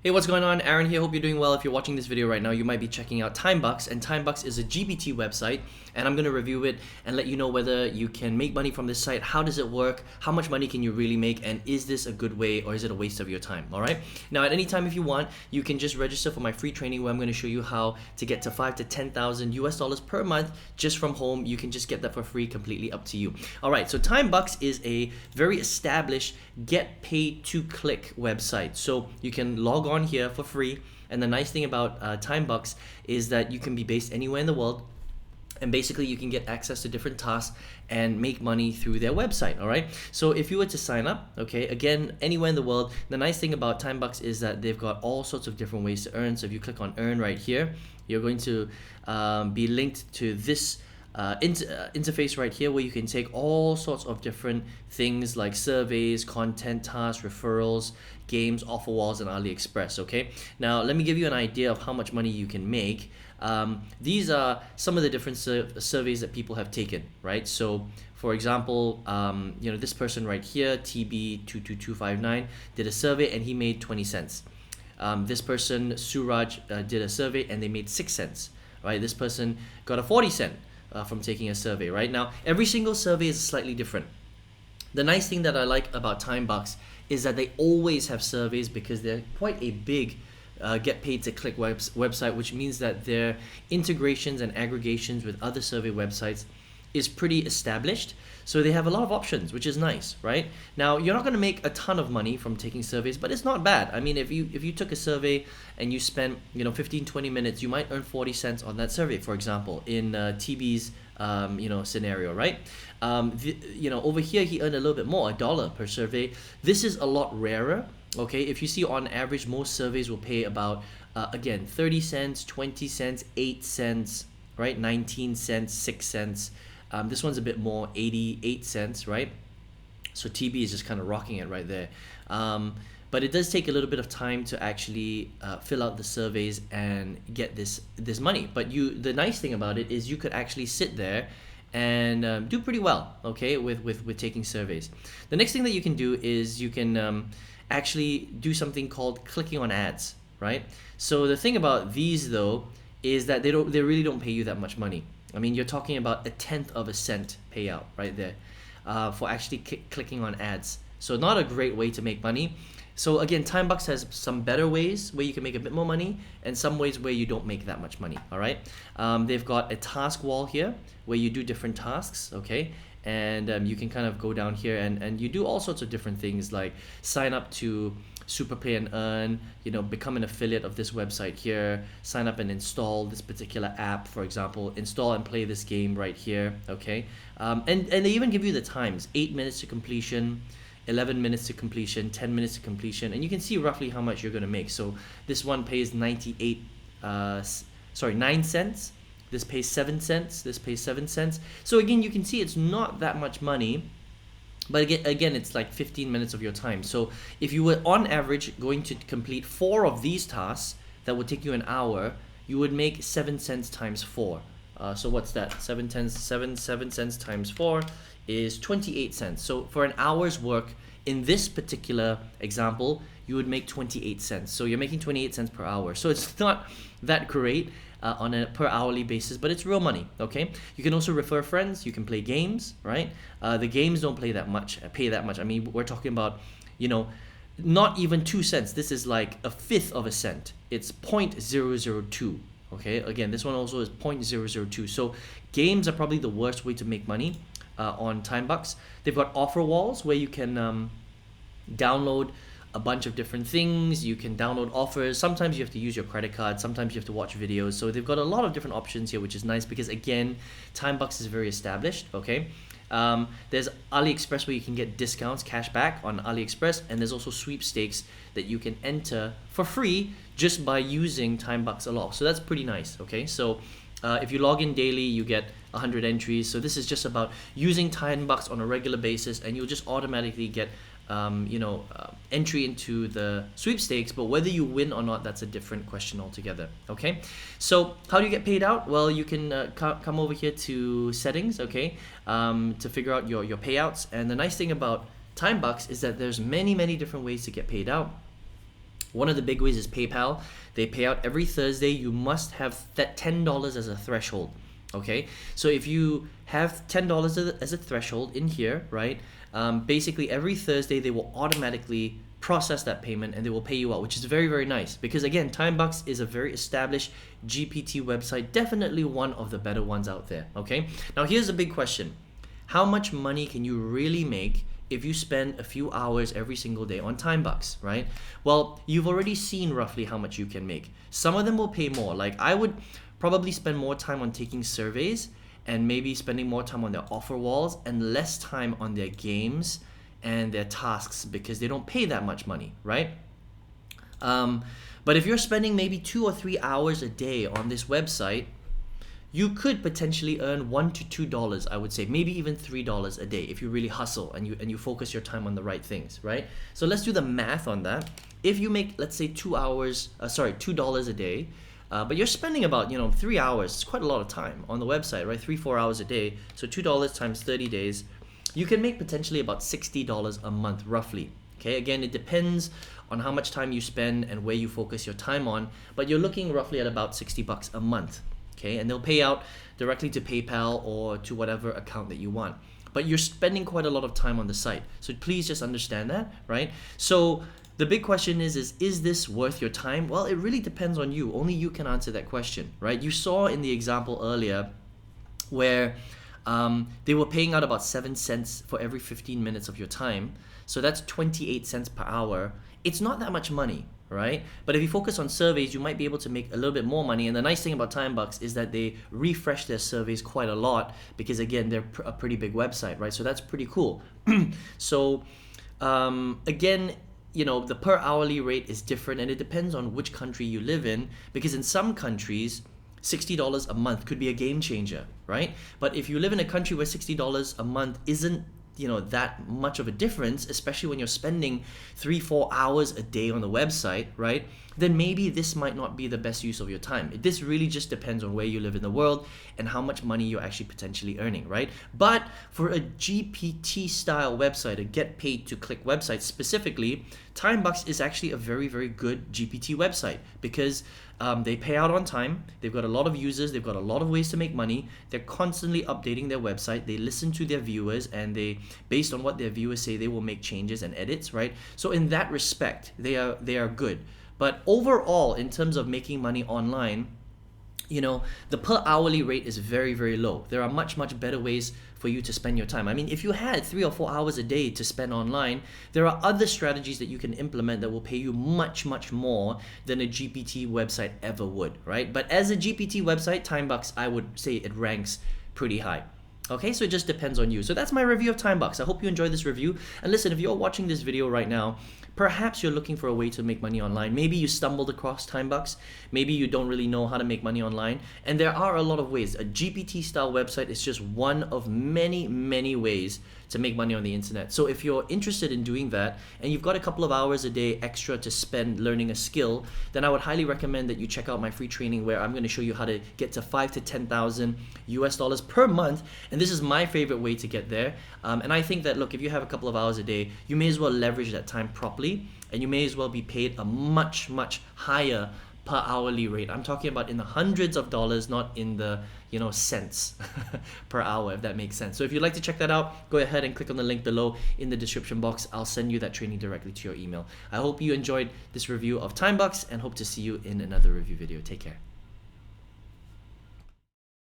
Hey, what's going on? Aaron here. Hope you're doing well. If you're watching this video right now, you might be checking out Timebucks, and Timebucks is a GBT website, and I'm going to review it and let you know whether you can make money from this site. How does it work? How much money can you really make? And is this a good way or is it a waste of your time? All right. Now, at any time, if you want, you can just register for my free training where I'm going to show you how to get to 5 to 10,000 US dollars per month just from home. You can just get that for free, completely up to you. All right. So Timebucks is a very established get paid to click website. So you can log on here for free, and the nice thing about Timebucks is that you can be based anywhere in the world, and basically you can get access to different tasks and make money through their website. All right, so if you were to sign up, okay, again, anywhere in the world, the nice thing about Timebucks is that they've got all sorts of different ways to earn. So if you click on earn right here, you're going to be linked to this interface right here, where you can take all sorts of different things like surveys, content, tasks, referrals, games, offer walls, and AliExpress. Okay, now let me give you an idea of how much money you can make. These are some of the different surveys that people have taken, right? So for example, this person right here, TB22259, did a survey and he made 20 cents. This person, Suraj, did a survey and they made 6 cents. Right? This person got a 40 cent from taking a survey. Right now, every single survey is slightly different. The nice thing that I like about Timebucks is that they always have surveys, because they're quite a big get paid to click website, which means that their integrations and aggregations with other survey websites is pretty established. So they have a lot of options, which is nice, right? Now, you're not going to make a ton of money from taking surveys, but it's not bad. I mean, if you took a survey and you spent 15-20 minutes, you might earn 40 cents on that survey, for example, in TB's scenario, right? Over here he earned a little bit more, $1 per survey. This is a lot rarer. Okay, if you see, on average, most surveys will pay about again 30 cents, 20 cents, 8 cents, right? 19 cents, 6 cents. This one's a bit more, 88 cents, right? So TB is just kind of rocking it right there. But it does take a little bit of time to actually fill out the surveys and get this money. But the nice thing about it is you could actually sit there and do pretty well, okay, with taking surveys. The next thing that you can do is you can actually do something called clicking on ads, right? So the thing about these, though, is that they really don't pay you that much money. I mean, you're talking about 1/10 of a cent payout right there for actually clicking on ads. So not a great way to make money. So again, Timebucks has some better ways where you can make a bit more money, and some ways where you don't make that much money. All right, they've got a task wall here where you do different tasks, okay, and you can kind of go down here and you do all sorts of different things, like sign up to Superpay and earn, become an affiliate of this website here, sign up and install this particular app, for example, install and play this game right here, okay, and they even give you the times: 8 minutes to completion, 11 minutes to completion, 10 minutes to completion, and you can see roughly how much you're going to make. So this one pays 9 cents, this pays 7 cents, this pays 7 cents. So again, you can see it's not that much money, but again, it's like 15 minutes of your time. So if you were on average going to complete 4 of these tasks that would take you an hour, you would make 7 cents times 4. So what's that? 7 cents times 4 is 28 cents. So for an hour's work in this particular example, you would make 28 cents. So you're making 28 cents per hour. So it's not that great on a per hourly basis, but it's real money, okay? You can also refer friends. You can play games, right? The games don't pay that much. I mean, we're talking about, not even 2 cents. This is like 1/5 of a cent. It's 0.002. Okay, again, this one also is 0.002. So games are probably the worst way to make money on Timebucks. They've got offer walls where you can download a bunch of different things. You can download offers. Sometimes you have to use your credit card. Sometimes you have to watch videos. So they've got a lot of different options here, which is nice because, again, Timebucks is very established, okay? There's AliExpress where you can get discounts, cash back on AliExpress, and there's also sweepstakes that you can enter for free just by using Timebucks a lot. So that's pretty nice, okay? So if you log in daily, you get 100 entries. So this is just about using Timebucks on a regular basis, and you'll just automatically get entry into the sweepstakes. But whether you win or not, that's a different question altogether, okay? So how do you get paid out? Well, you can come over here to settings, okay, to figure out your payouts. And the nice thing about Timebucks is that there's many different ways to get paid out. One of the big ways is PayPal. They pay out every Thursday. You must have that $10 as a threshold. Okay, so if you have $10 as a threshold in here, right? Basically every Thursday they will automatically process that payment and they will pay you out, which is very, very nice, because again, Timebucks is a very established GPT website, definitely one of the better ones out there. Okay, now here's the big question: how much money can you really make if you spend a few hours every single day on Timebucks, right? Well, you've already seen roughly how much you can make. Some of them will pay more. Like, I would probably spend more time on taking surveys and maybe spending more time on their offer walls and less time on their games and their tasks, because they don't pay that much money, right? But if you're spending maybe 2 or 3 hours a day on this website, you could potentially earn $1 to $2, I would say, maybe even $3 a day if you really hustle and you focus your time on the right things, right? So let's do the math on that. If you make, let's say, $2 a day, but you're spending about 3 hours, it's quite a lot of time on the website, right? 3-4 hours a day. So $2 times 30 days, you can make potentially about $60 a month, roughly. Okay, again, it depends on how much time you spend and where you focus your time on, but you're looking roughly at about $60 a month. Okay, and they'll pay out directly to PayPal or to whatever account that you want. But you're spending quite a lot of time on the site, so please just understand that, right? So the big question is this worth your time? Well, it really depends on you. Only you can answer that question, right? You saw in the example earlier where they were paying out about 7 cents for every 15 minutes of your time. So that's 28 cents per hour. It's not that much money, right? But if you focus on surveys, you might be able to make a little bit more money. And the nice thing about Timebucks is that they refresh their surveys quite a lot, because again, they're a pretty big website, right? So that's pretty cool. So again, the per hourly rate is different, and it depends on which country you live in, because in some countries, $60 a month could be a game changer, right? But if you live in a country where $60 a month isn't that much of a difference, especially when you're spending 3-4 hours a day on the website, right? Then maybe this might not be the best use of your time. This really just depends on where you live in the world and how much money you're actually potentially earning, right? But for a GPT style website, a get paid to click website specifically, Timebucks is actually a very, very good GPT website, because they pay out on time, they've got a lot of users, they've got a lot of ways to make money, they're constantly updating their website, they listen to their viewers, and they, based on what their viewers say, they will make changes and edits, right? So in that respect, they are good. But overall, in terms of making money online, the per hourly rate is very, very low. There are much, much better ways for you to spend your time. I mean, if you had 3 or 4 hours a day to spend online, there are other strategies that you can implement that will pay you much, much more than a GPT website ever would, right? But as a GPT website, Timebucks, I would say it ranks pretty high. Okay, so it just depends on you. So that's my review of Timebucks. I hope you enjoyed this review. And listen, if you're watching this video right now, perhaps you're looking for a way to make money online. Maybe you stumbled across Timebucks. Maybe you don't really know how to make money online. And there are a lot of ways. A GPT-style website is just one of many, many ways to make money on the internet. So if you're interested in doing that and you've got a couple of hours a day extra to spend learning a skill, then I would highly recommend that you check out my free training, where I'm going to show you how to get to $5,000 to $10,000 US per month. And this is my favorite way to get there. And I think that, look, if you have a couple of hours a day, you may as well leverage that time properly, and you may as well be paid a much, much higher per hourly rate. I'm talking about in the hundreds of dollars, not in the cents per hour, if that makes sense. So if you'd like to check that out, go ahead and click on the link below in the description box. I'll send you that training directly to your email. I hope you enjoyed this review of Timebucks, and hope to see you in another review video. Take care.